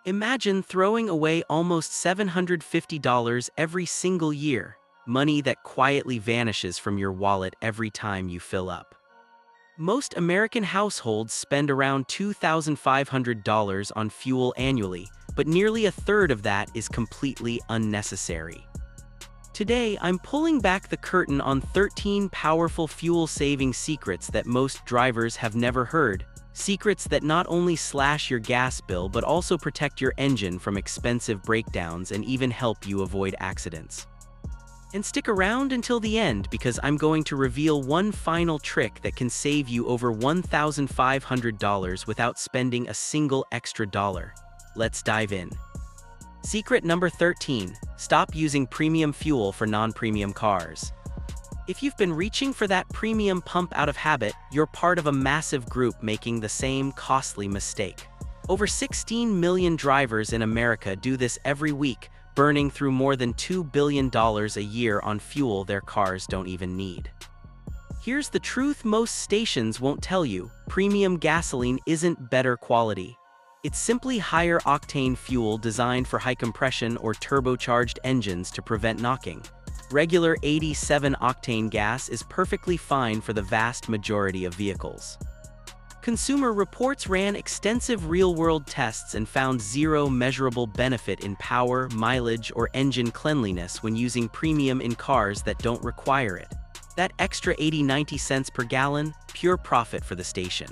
Imagine throwing away almost $750 every single year, money that quietly vanishes from your wallet every time you fill up. Most American households spend around $2,500 on fuel annually, but nearly a third of that is completely unnecessary. Today, I'm pulling back the curtain on 13 powerful fuel-saving secrets that most drivers have never heard. Secrets that not only slash your gas bill but also protect your engine from expensive breakdowns and even help you avoid accidents. And stick around until the end because I'm going to reveal one final trick that can save you over $1,500 without spending a single extra dollar. Let's dive in. Secret number 13. Stop using premium fuel for non-premium cars. If you've been reaching for that premium pump out of habit, you're part of a massive group making the same costly mistake. Over 16 million drivers in America do this every week, burning through more than $2 billion a year on fuel their cars don't even need. Here's the truth most stations won't tell you: premium gasoline isn't better quality. It's simply higher octane fuel designed for high compression or turbocharged engines to prevent knocking. Regular 87 octane gas is perfectly fine for the vast majority of vehicles. Consumer Reports ran extensive real-world tests and found zero measurable benefit in power, mileage, or engine cleanliness when using premium in cars that don't require it. That extra 80–90 cents per gallon, pure profit for the station.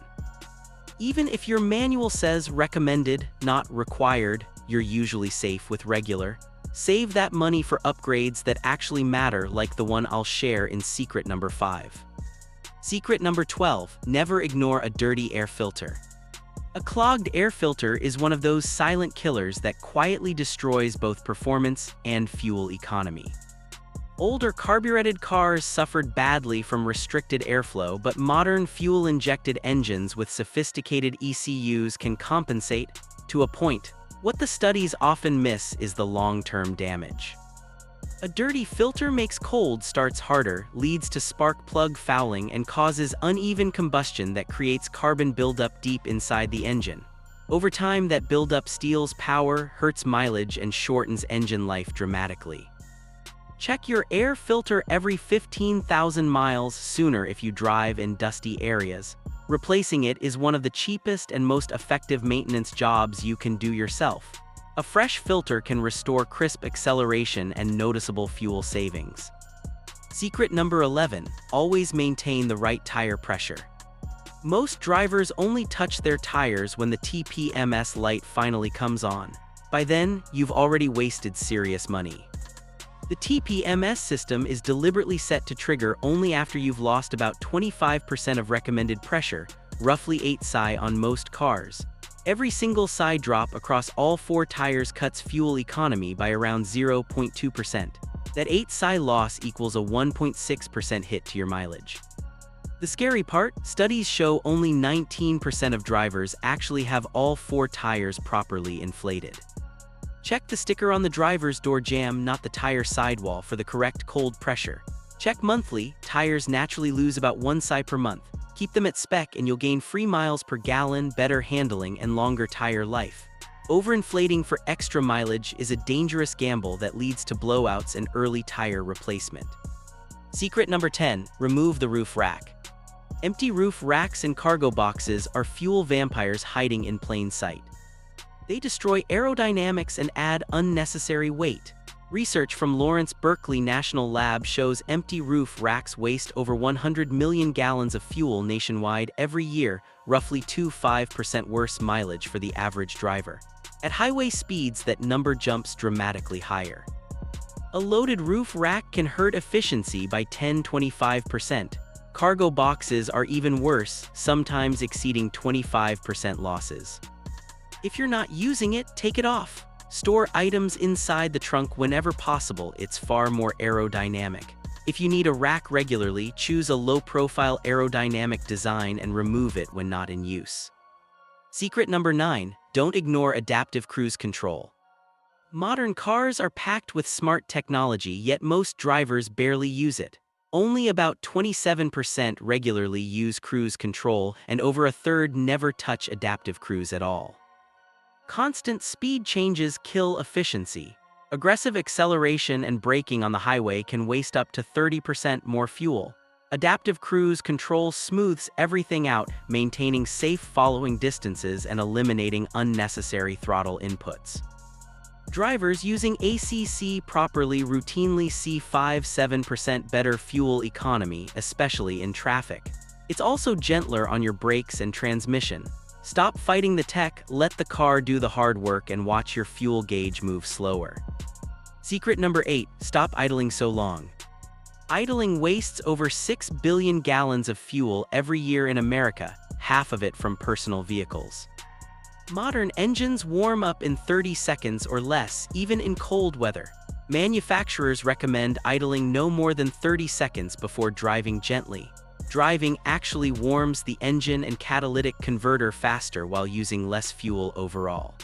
Even if your manual says recommended, not required, you're usually safe with regular. Save that money for upgrades that actually matter, like the one I'll share in secret number 5. Secret number 12. Never ignore a dirty air filter. A clogged air filter is one of those silent killers that quietly destroys both performance and fuel economy. Older carbureted cars suffered badly from restricted airflow, but modern fuel-injected engines with sophisticated ECUs can compensate to a point. What the studies often miss is the long-term damage. A dirty filter makes cold starts harder, leads to spark plug fouling, and causes uneven combustion that creates carbon buildup deep inside the engine. Over time, that buildup steals power, hurts mileage, and shortens engine life dramatically. Check your air filter every 15,000 miles sooner if you drive in dusty areas. Replacing it is one of the cheapest and most effective maintenance jobs you can do yourself. A fresh filter can restore crisp acceleration and noticeable fuel savings. Secret number 11. Always maintain the right tire pressure. Most drivers only touch their tires when the TPMS light finally comes on. By then, you've already wasted serious money. The TPMS system is deliberately set to trigger only after you've lost about 25% of recommended pressure, roughly 8 psi on most cars. Every single psi drop across all 4 tires cuts fuel economy by around 0.2%. That 8 psi loss equals a 1.6% hit to your mileage. The scary part, studies show only 19% of drivers actually have all 4 tires properly inflated. Check the sticker on the driver's door jamb, not the tire sidewall, for the correct cold pressure. Check monthly. Tires naturally lose about 1 psi per month. Keep them at spec and you'll gain free miles per gallon, better handling, and longer tire life. Overinflating for extra mileage is a dangerous gamble that leads to blowouts and early tire replacement. Secret number 10. Remove the roof rack. Empty roof racks and cargo boxes are fuel vampires hiding in plain sight. They destroy aerodynamics and add unnecessary weight. Research from Lawrence Berkeley National Lab shows empty roof racks waste over 100 million gallons of fuel nationwide every year, roughly 25% worse mileage for the average driver. At highway speeds, that number jumps dramatically higher. A loaded roof rack can hurt efficiency by 10–25%. Cargo boxes are even worse, sometimes exceeding 25% losses. If you're not using it, take it off. Store items inside the trunk whenever possible. It's far more aerodynamic. If you need a rack regularly, choose a low-profile aerodynamic design and remove it when not in use. Secret number 9. Don't ignore adaptive cruise control. Modern cars are packed with smart technology, yet most drivers barely use it. Only about 27% regularly use cruise control, and over a third never touch adaptive cruise at all. Constant speed changes kill efficiency. Aggressive acceleration and braking on the highway can waste up to 30% more fuel. Adaptive cruise control smooths everything out, maintaining safe following distances and eliminating unnecessary throttle inputs. Drivers using ACC properly routinely see 5–7% better fuel economy, especially in traffic. It's also gentler on your brakes and transmission. Stop fighting the tech, let the car do the hard work, and watch your fuel gauge move slower. Secret number 8, stop idling so long. Idling wastes over 6 billion gallons of fuel every year in America, half of it from personal vehicles. Modern engines warm up in 30 seconds or less, even in cold weather. Manufacturers recommend idling no more than 30 seconds before driving gently. Driving actually warms the engine and catalytic converter faster while using less fuel overall.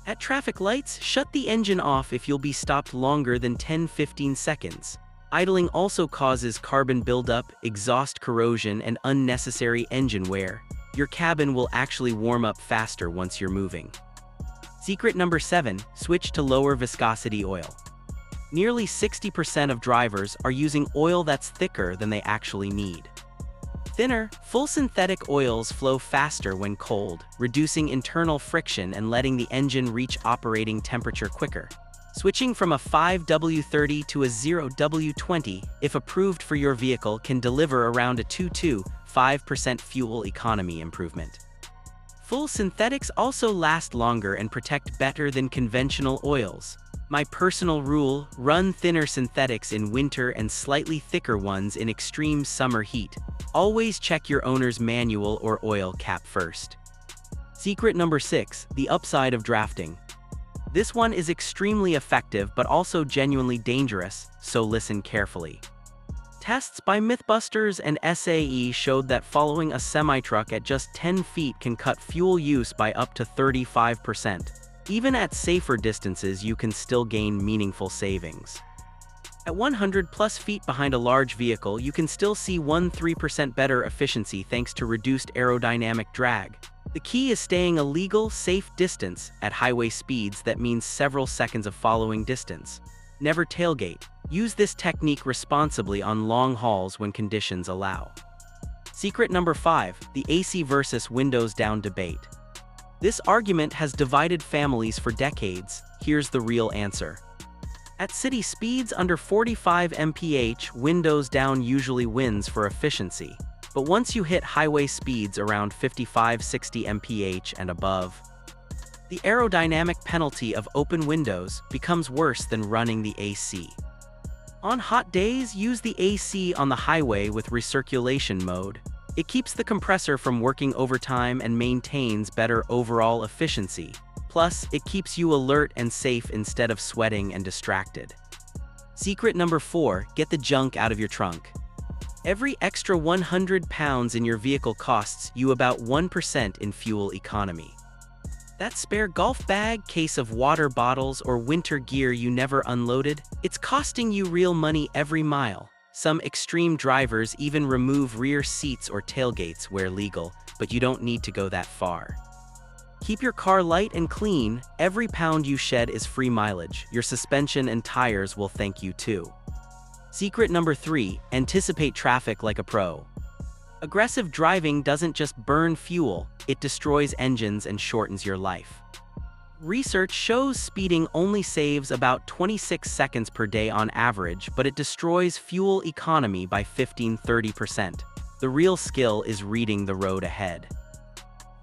At traffic lights, shut the engine off if you'll be stopped longer than 10–15 seconds. Idling also causes carbon buildup, exhaust corrosion, and unnecessary engine wear. Your cabin will actually warm up faster once you're moving. Secret number 7, switch to lower viscosity oil. Nearly 60% of drivers are using oil that's thicker than they actually need. Thinner, full synthetic oils flow faster when cold, reducing internal friction and letting the engine reach operating temperature quicker. Switching from a 5W30 to a 0W20, if approved for your vehicle, can deliver around a 2–5% fuel economy improvement. Full synthetics also last longer and protect better than conventional oils. My personal rule: run thinner synthetics in winter and slightly thicker ones in extreme summer heat. Always check your owner's manual or oil cap first. Secret number 6, the upside of drafting. This one is extremely effective but also genuinely dangerous, so listen carefully. Tests by Mythbusters and SAE showed that following a semi-truck at just 10 feet can cut fuel use by up to 35%. Even at safer distances, you can still gain meaningful savings. At 100+ feet behind a large vehicle, you can still see 1–3% better efficiency thanks to reduced aerodynamic drag. The key is staying a legal, safe distance at highway speeds. That means several seconds of following distance. Never tailgate. Use this technique responsibly on long hauls when conditions allow. Secret number 5, the AC versus windows down debate. This argument has divided families for decades. Here's the real answer. At city speeds under 45 mph, windows down usually wins for efficiency. But once you hit highway speeds around 55–60 mph and above, the aerodynamic penalty of open windows becomes worse than running the AC. On hot days, use the AC on the highway with recirculation mode. It keeps the compressor from working overtime and maintains better overall efficiency. Plus, it keeps you alert and safe instead of sweating and distracted. Secret number 4, get the junk out of your trunk. Every extra 100 pounds in your vehicle costs you about 1% in fuel economy. That spare golf bag, case of water bottles, or winter gear you never unloaded, it's costing you real money every mile. Some extreme drivers even remove rear seats or tailgates where legal, but you don't need to go that far. Keep your car light and clean. Every pound you shed is free mileage. Your suspension and tires will thank you too. Secret number 3, anticipate traffic like a pro. Aggressive driving doesn't just burn fuel, it destroys engines and shortens your life. Research shows speeding only saves about 26 seconds per day on average, but it destroys fuel economy by 15–30%. The real skill is reading the road ahead.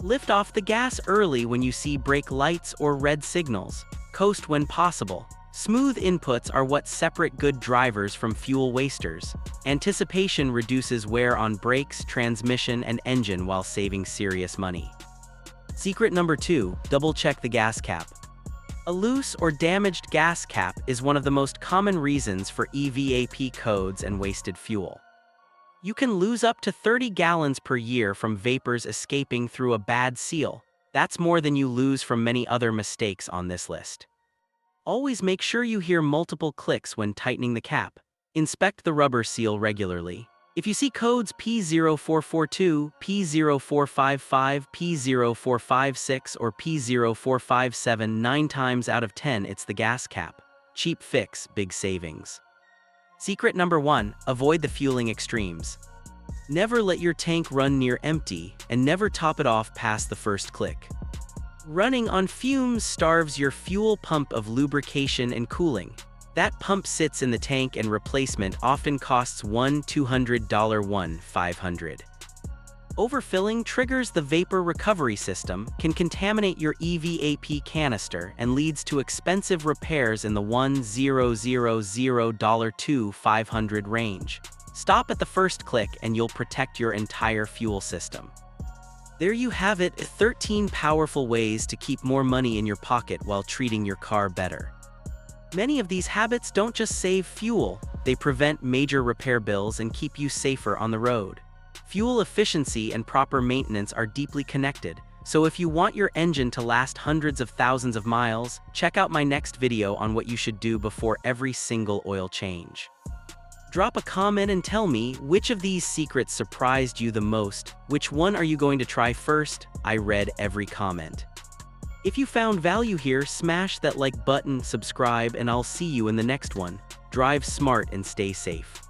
Lift off the gas early when you see brake lights or red signals. Coast when possible. Smooth inputs are what separate good drivers from fuel wasters. Anticipation reduces wear on brakes, transmission, and engine while saving serious money. Secret number 2, double-check the gas cap. A loose or damaged gas cap is one of the most common reasons for EVAP codes and wasted fuel. You can lose up to 30 gallons per year from vapors escaping through a bad seal. That's more than you lose from many other mistakes on this list. Always make sure you hear multiple clicks when tightening the cap. Inspect the rubber seal regularly. If you see codes P0442, P0455, P0456, or P0457 9 times out of 10, it's the gas cap. Cheap fix, big savings. Secret number 1, avoid the fueling extremes. Never let your tank run near empty, and never top it off past the first click. Running on fumes starves your fuel pump of lubrication and cooling. That pump sits in the tank and replacement often costs $200, $500. Overfilling triggers the vapor recovery system, can contaminate your EVAP canister, and leads to expensive repairs in the $1,000 to $500 range. Stop at the first click and you'll protect your entire fuel system. There you have it, 13 powerful ways to keep more money in your pocket while treating your car better. Many of these habits don't just save fuel, they prevent major repair bills and keep you safer on the road. Fuel efficiency and proper maintenance are deeply connected, so if you want your engine to last hundreds of thousands of miles, check out my next video on what you should do before every single oil change. Drop a comment and tell me which of these secrets surprised you the most. Which one are you going to try first? I read every comment. If you found value here, smash that like button, subscribe, and I'll see you in the next one. Drive smart and stay safe.